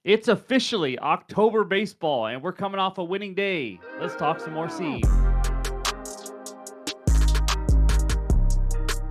It's officially October baseball, and we're coming off a winning day. Let's talk some more seed.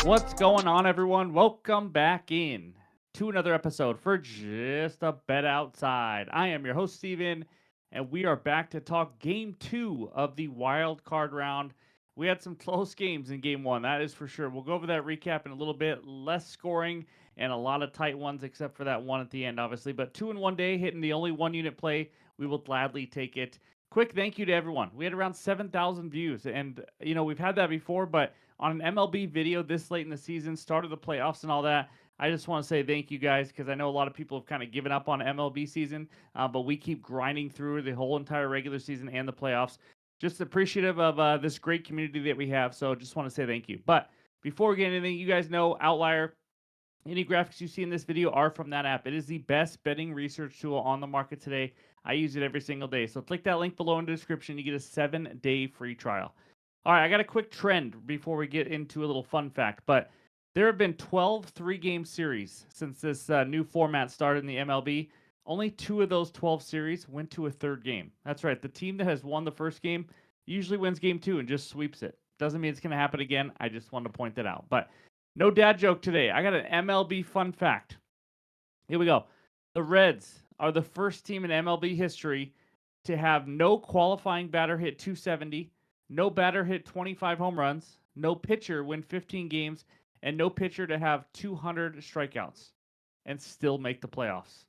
What's going on, everyone? Welcome back in to another episode for Just a Bet Outside. I am your host, Steven, and we are back to talk game 2 of the wild card round. We had some close games in game 1, that is for sure. We'll go over that recap in a little bit. Less scoring and a lot of tight ones, except for that one at the end, obviously. But 2 in 1 day, hitting the only 1-unit play, we will gladly take it. Quick thank you to everyone. We had around 7,000 views, and we've had that before, but on an MLB video this late in the season, start of the playoffs and all that, I just want to say thank you guys, because I know a lot of people have kind of given up on MLB season, but we keep grinding through the whole entire regular season and the playoffs. Just appreciative of this great community that we have, so just want to say thank you. But before we get anything, you guys know OUTLIER. Any graphics you see in this video are from that app. It is the best betting research tool on the market today. I use it every single day. So click that link below in the description. You get a 7-day free trial. All right, I got a quick trend before we get into a little fun fact. But there have been 12 three-game series since this new format started in the MLB. Only 2 of those 12 series went to a third game. That's right. The team that has won the first game usually wins game 2 and just sweeps it. Doesn't mean it's going to happen again. I just wanted to point that out. But no dad joke today. I got an MLB fun fact. Here we go. The Reds are the first team in MLB history to have no qualifying batter hit 270, no batter hit 25 home runs, no pitcher win 15 games, and no pitcher to have 200 strikeouts and still make the playoffs.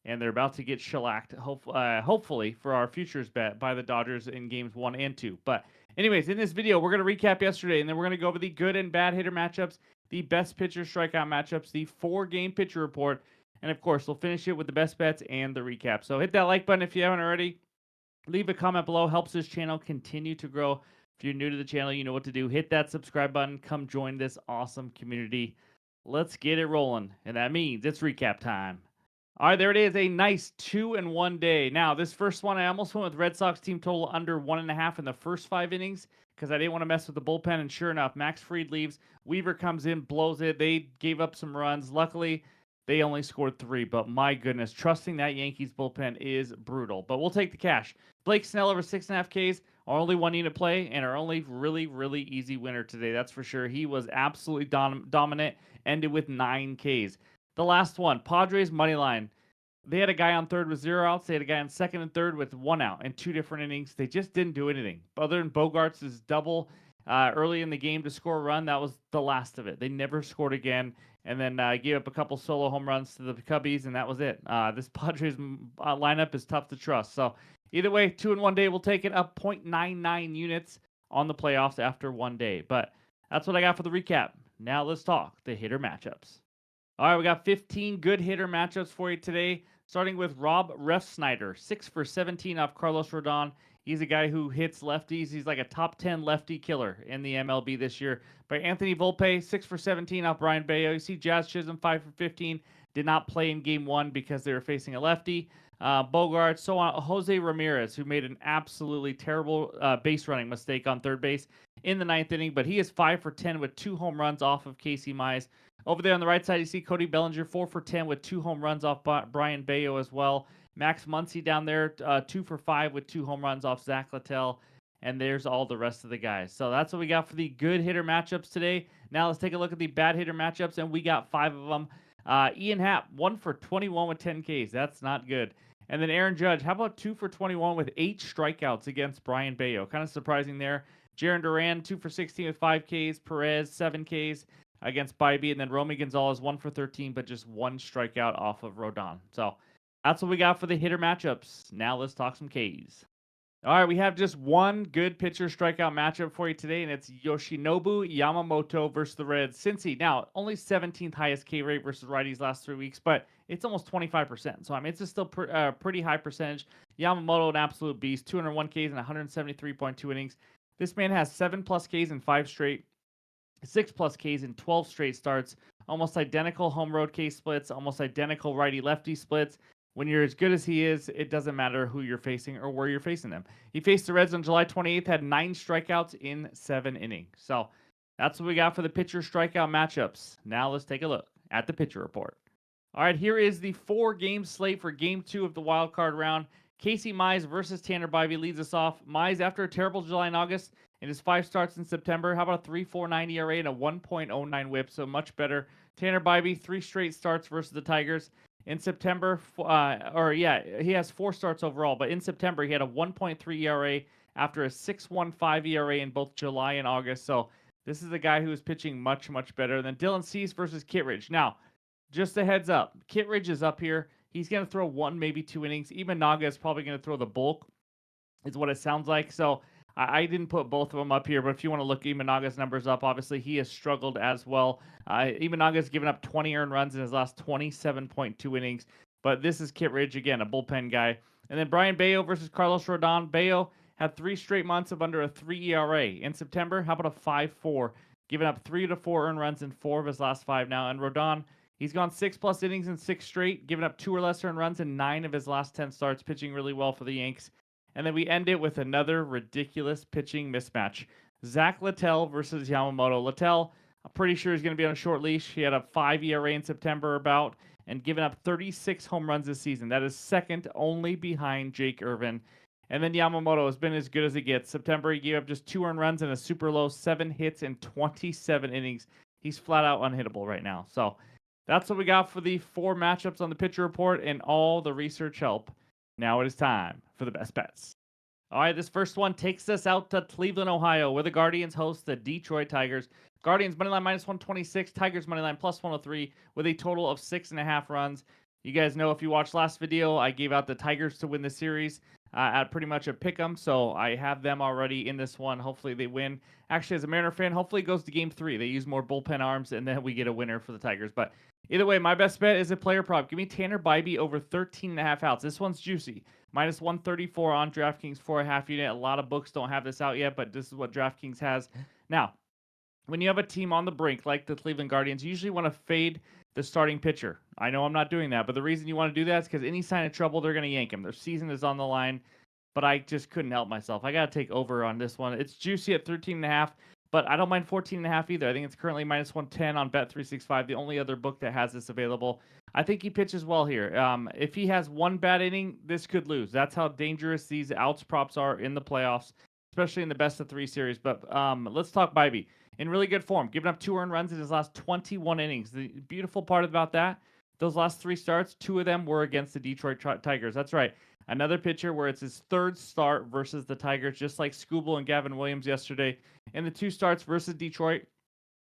And they're about to get shellacked, hopefully, for our futures bet by the Dodgers in games 1 and 2. But anyways, in this video, we're going to recap yesterday, and then we're going to go over the good and bad hitter matchups, the best pitcher strikeout matchups, the 4-game pitcher report, and of course, we'll finish it with the best bets and the recap. So hit that like button if you haven't already. Leave a comment below. Helps this channel continue to grow. If you're new to the channel, you know what to do. Hit that subscribe button. Come join this awesome community. Let's get it rolling. And that means it's recap time. All right, there it is. A nice 2-1 day. Now, this first one, I almost went with Red Sox team total under 1.5 in the first 5 innings because I didn't want to mess with the bullpen. And sure enough, Max Fried leaves. Weaver comes in, blows it. They gave up some runs. Luckily, they only scored 3. But my goodness, trusting that Yankees bullpen is brutal. But we'll take the cash. Blake Snell over 6.5 Ks. Our only 1-unit play and our only really easy winner today. That's for sure. He was absolutely dominant. Ended with 9 Ks. The last one, Padres money line. They had a guy on third with 0 outs. They had a guy on second and third with 1 out in 2 different innings. They just didn't do anything. Other than Bogarts' double early in the game to score a run, that was the last of it. They never scored again, and then gave up a couple solo home runs to the Cubbies, and that was it. This Padres lineup is tough to trust. So either way, 2-1 day, we'll take it up 0.99 units on the playoffs after 1 day. But that's what I got for the recap. Now let's talk the hitter matchups. All right, we got 15 good hitter matchups for you today, starting with Rob Refsnyder, 6 for 17 off Carlos Rodon. He's a guy who hits lefties. He's like a top 10 lefty killer in the MLB this year. By Anthony Volpe, 6 for 17 off Brian Bayo. You see Jazz Chisholm, 5 for 15. Did not play in game 1 because they were facing a lefty. Bogart, so on. Jose Ramirez, who made an absolutely terrible base running mistake on third base in the 9th inning, but he is 5 for 10 with 2 home runs off of Casey Mize. Over there on the right side, you see Cody Bellinger, 4 for 10 with 2 home runs off Brian Bayo as well. Max Muncy down there, 2 for 5 with 2 home runs off Zach Littell. And there's all the rest of the guys. So that's what we got for the good hitter matchups today. Now let's take a look at the bad hitter matchups, and we got 5 of them. Ian Happ, 1 for 21 with 10 Ks. That's not good. And then Aaron Judge, how about 2 for 21 with 8 strikeouts against Brian Bayo? Kind of surprising there. Jaron Duran, 2 for 16 with 5 Ks. Perez, 7 Ks against Bybee. And then Romy Gonzalez, 1 for 13, but just 1 strikeout off of Rodon. So that's what we got for the hitter matchups. Now let's talk some Ks. All right, we have just one good pitcher strikeout matchup for you today, and it's Yoshinobu Yamamoto versus the Reds. Cincy, now, only 17th highest K rate versus righties last 3 weeks, but it's almost 25%. So, I mean, it's still pretty high percentage. Yamamoto, an absolute beast, 201 Ks and 173.2 innings. This man has 7+ Ks in 5 straight, 6+ Ks in 12 straight starts, almost identical home road K splits, almost identical righty-lefty splits. When you're as good as he is, it doesn't matter who you're facing or where you're facing them. He faced the Reds on July 28th, had 9 strikeouts in 7 innings. So that's what we got for the pitcher strikeout matchups. Now let's take a look at the pitcher report. All right, here is the 4-game slate for Game 2 of the wild card round. Casey Mize versus Tanner Bybee leads us off. Mize, after a terrible July and August, in his 5 starts in September, how about a 3.49 ERA and a 1.09 WHIP? So much better. Tanner Bybee, 3 straight starts versus the Tigers in September. He has 4 starts overall, but in September he had a 1.3 ERA after a 6.15 ERA in both July and August. So this is a guy who is pitching much, much better than Dylan Cease versus Kittredge. Now, just a heads up, Kittredge is up here. He's going to throw 1, maybe 2 innings. Even Naga is probably going to throw the bulk, is what it sounds like. So I didn't put both of them up here, but if you want to look Imanaga's numbers up, obviously he has struggled as well. Imanaga's given up 20 earned runs in his last 27.2 innings, but this is Kittredge, again, a bullpen guy. And then Brian Bayo versus Carlos Rodon. Bayo had 3 straight months of under a 3 ERA. In September, how about a 5.4? Giving up 3 to 4 earned runs in 4 of his last 5 now. And Rodon, he's gone 6+ innings in 6 straight, giving up 2 or less earned runs in 9 of his last 10 starts, pitching really well for the Yanks. And then we end it with another ridiculous pitching mismatch. Zach Littell versus Yamamoto. Littell, I'm pretty sure he's going to be on a short leash. He had a 5 ERA in September about, and given up 36 home runs this season. That is second only behind Jake Irvin. And then Yamamoto has been as good as it gets. September, he gave up just 2 earned runs and a super low 7 hits in 27 innings. He's flat out unhittable right now. So that's what we got for the 4 matchups on the pitcher report and all the research help. Now it is time for the best bets. All right, this first one takes us out to Cleveland, Ohio, where the Guardians host the Detroit Tigers. Guardians moneyline -126, Tigers moneyline +103 with a total of 6.5 runs. You guys know, if you watched last video, I gave out the Tigers to win the series at pretty much a pick 'em, so I have them already in this one. Hopefully they win. Actually, as a Mariner fan, hopefully it goes to Game 3. They use more bullpen arms, and then we get a winner for the Tigers. But either way, my best bet is a player prop. Give me Tanner Bybee over 13.5 outs. This one's juicy. -134 on DraftKings for a half unit. A lot of books don't have this out yet, but this is what DraftKings has. Now, when you have a team on the brink like the Cleveland Guardians, you usually want to fade the starting pitcher. I know I'm not doing that, but the reason you want to do that is because any sign of trouble, they're going to yank him. Their season is on the line, but I just couldn't help myself. I got to take over on this one. It's juicy at 13.5, but I don't mind 14.5 either. I think it's currently -110 on Bet365, the only other book that has this available. I think he pitches well here. If he has one bad inning, this could lose. That's how dangerous these outs props are in the playoffs, especially in the best-of-3 series. But let's talk Bybee. In really good form, giving up 2 earned runs in his last 21 innings. The beautiful part about that, those last 3 starts, 2 of them were against the Detroit Tigers. That's right. Another pitcher where it's his 3rd start versus the Tigers, just like Skubal and Gavin Williams yesterday. In the 2 starts versus Detroit,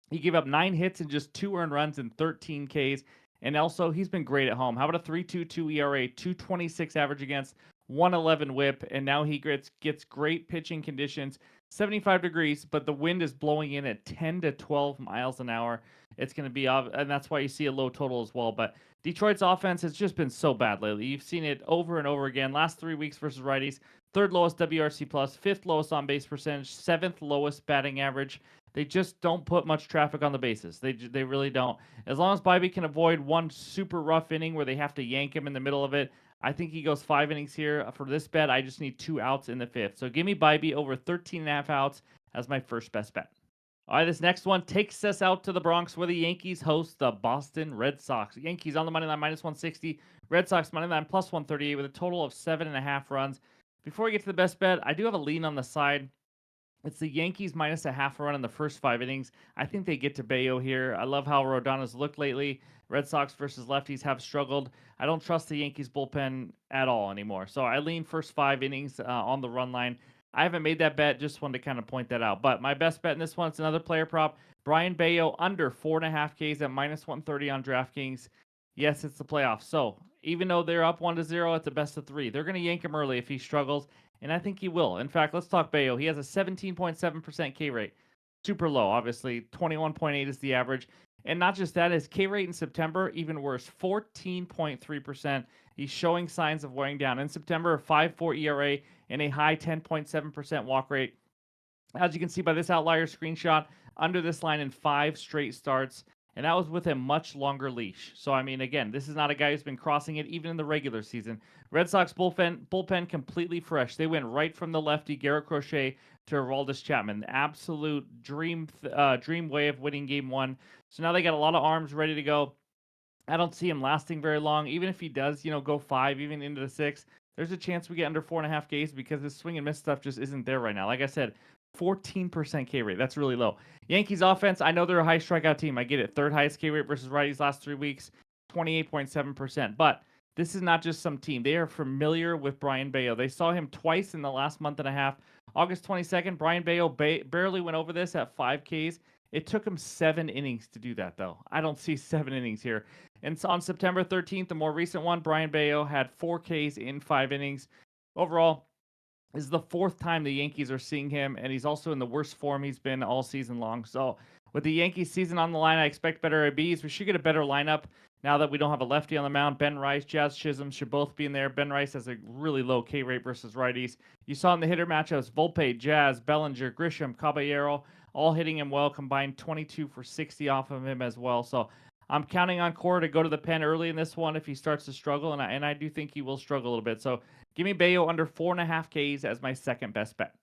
he gave up 9 hits and just 2 earned runs and 13 Ks. And also, he's been great at home. How about a 3.22 ERA, 2.26 average against, 1.11 WHIP, and now he gets great pitching conditions. 75 degrees, but the wind is blowing in at 10 to 12 miles an hour. It's going to be, and that's why you see a low total as well. But Detroit's offense has just been so bad lately. You've seen it over and over again. Last 3 weeks versus righties, 3rd lowest WRC+, 5th lowest on base percentage, 7th lowest batting average. They just don't put much traffic on the bases. They really don't. As long as Bybee can avoid one super rough inning where they have to yank him in the middle of it, I think he goes 5 innings here. For this bet, I just need 2 outs in the 5th. So give me Bybee over 13.5 outs as my first best bet. All right, this next one takes us out to the Bronx, where the Yankees host the Boston Red Sox. Yankees on the money line -160. Red Sox money line +138 with a total of 7.5 runs. Before we get to the best bet, I do have a lean on the side. It's the Yankees -0.5 run in the first 5 innings. I think they get to Bayo here. I love how Rodon looked lately. Red Sox versus lefties have struggled. I don't trust the Yankees bullpen at all anymore. So I lean first 5 innings on the run line. I haven't made that bet. Just wanted to kind of point that out. But my best bet in this one, it's another player prop. Brian Bayo under 4.5 Ks at -130 on DraftKings. Yes, it's the playoffs. So even though they're up 1-0 at the best-of-3, they're going to yank him early if he struggles. And I think he will. In fact, let's talk Bayo. He has a 17.7% K rate. Super low, obviously. 21.8 is the average. And not just that, his K rate in September, even worse, 14.3%. He's showing signs of wearing down. In September, a 5.4 ERA and a high 10.7% walk rate. As you can see by this outlier screenshot, under this line in 5 straight starts. And that was with a much longer leash. So, I mean, again, this is not a guy who's been crossing it even in the regular season. Red Sox bullpen completely fresh. They went right from the lefty, Garrett Crochet, to Aroldis Chapman. Absolute dream way of winning Game 1. So now they got a lot of arms ready to go. I don't see him lasting very long. Even if he does, go 5, even into the 6, there's a chance we get under 4.5 Ks because his swing and miss stuff just isn't there right now. Like I said, 14% K rate. That's really low. Yankees offense, I know they're a high strikeout team. I get it. Third highest K rate versus righties last 3 weeks, 28.7%. But this is not just some team. They are familiar with Brian Bayo. They saw him twice in the last month and a half. August 22nd, Brian Bayo barely went over this at 5 Ks. It took him 7 innings to do that, though. I don't see 7 innings here. And so on September 13th, the more recent one, Brian Bayo had 4 Ks in 5 innings. Overall, this is the 4th time the Yankees are seeing him, and he's also in the worst form he's been all season long. So with the Yankees season on the line, I expect better ABs. We should get a better lineup now that we don't have a lefty on the mound. Ben Rice, Jazz Chisholm should both be in there. Ben Rice has a really low K rate versus righties. You saw in the hitter matchups, Volpe, Jazz, Bellinger, Grisham, Caballero, all hitting him well, combined 22 for 60 off of him as well. So I'm counting on Cora to go to the pen early in this one if he starts to struggle, and I do think he will struggle a little bit. So give me Bayo under 4.5 Ks as my second best bet.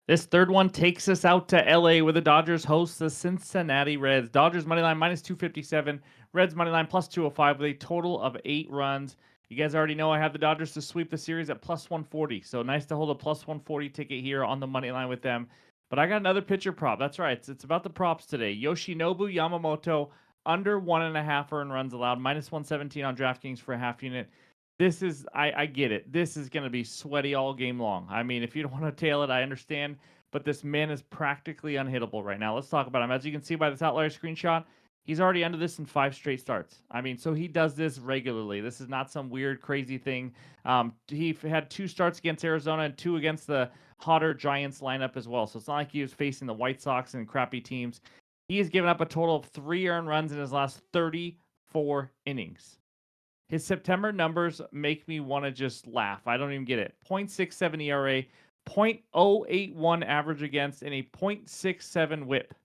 This third one takes us out to LA where the Dodgers host the Cincinnati Reds. Dodgers moneyline minus 257, Reds moneyline plus 205 with a total of 8 runs. You guys already know I have the Dodgers to sweep the series at plus 140. So nice to hold a plus 140 ticket here on the moneyline with them. But I got another pitcher prop. That's right. It's about the props today. Yoshinobu Yamamoto under 1.5 earned runs allowed, minus 117 on DraftKings for a half unit. This is, I get it. This is going to be sweaty all game long. I mean, if you don't want to tail it, I understand. But this man is practically unhittable right now. Let's talk about him. As you can see by this outlier screenshot, he's already under this in 5 straight starts. I mean, so he does this regularly. This is not some weird, crazy thing. He had 2 starts against Arizona and 2 against the hotter Giants lineup as well. So it's not like he was facing the White Sox and crappy teams. He has given up a total of 3 earned runs in his last 34 innings. His September numbers make me want to just laugh. I don't even get it. 0.67 ERA, 0.081 average against, and a 0.67 whip.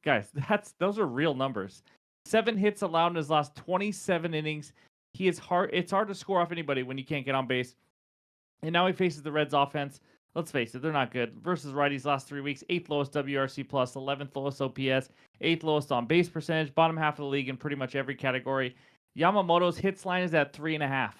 Guys, those are real numbers. 7 hits allowed in his last 27 innings. It's hard to score off anybody when you can't get on base. And now he faces the Reds offense. Let's face it, they're not good. Versus righties last 3 weeks, 8th lowest WRC plus, 11th lowest OPS, 8th lowest on base percentage, bottom half of the league in pretty much every category. Yamamoto's hits line is at 3.5.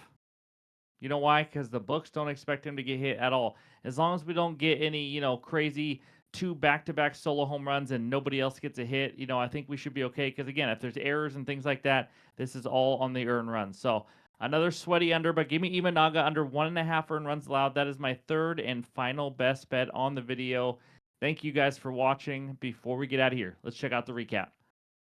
You know why? Because the books don't expect him to get hit at all. As long as we don't get any, crazy 2 back-to-back solo home runs and nobody else gets a hit, I think we should be okay. Because again, if there's errors and things like that, this is all on the earned runs. So another sweaty under, but give me Imanaga under 1.5 earned runs allowed. That is my third and final best bet on the video. Thank you guys for watching. Before we get out of here, let's check out the recap.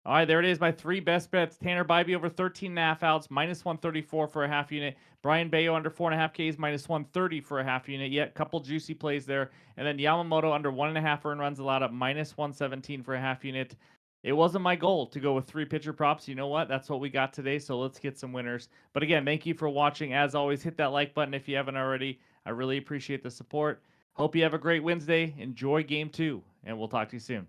All right, there it is. My 3 best bets. Tanner Bybee over 13.5 outs, minus 134 for a half unit. Brian Bayo under 4.5 Ks, minus 130 for a half unit. Yet, couple juicy plays there. And then Yamamoto under 1.5 earned runs allowed at minus 117 for a half unit. It wasn't my goal to go with 3 pitcher props. You know what? That's what we got today, so let's get some winners. But again, thank you for watching. As always, hit that like button if you haven't already. I really appreciate the support. Hope you have a great Wednesday. Enjoy Game 2, and we'll talk to you soon.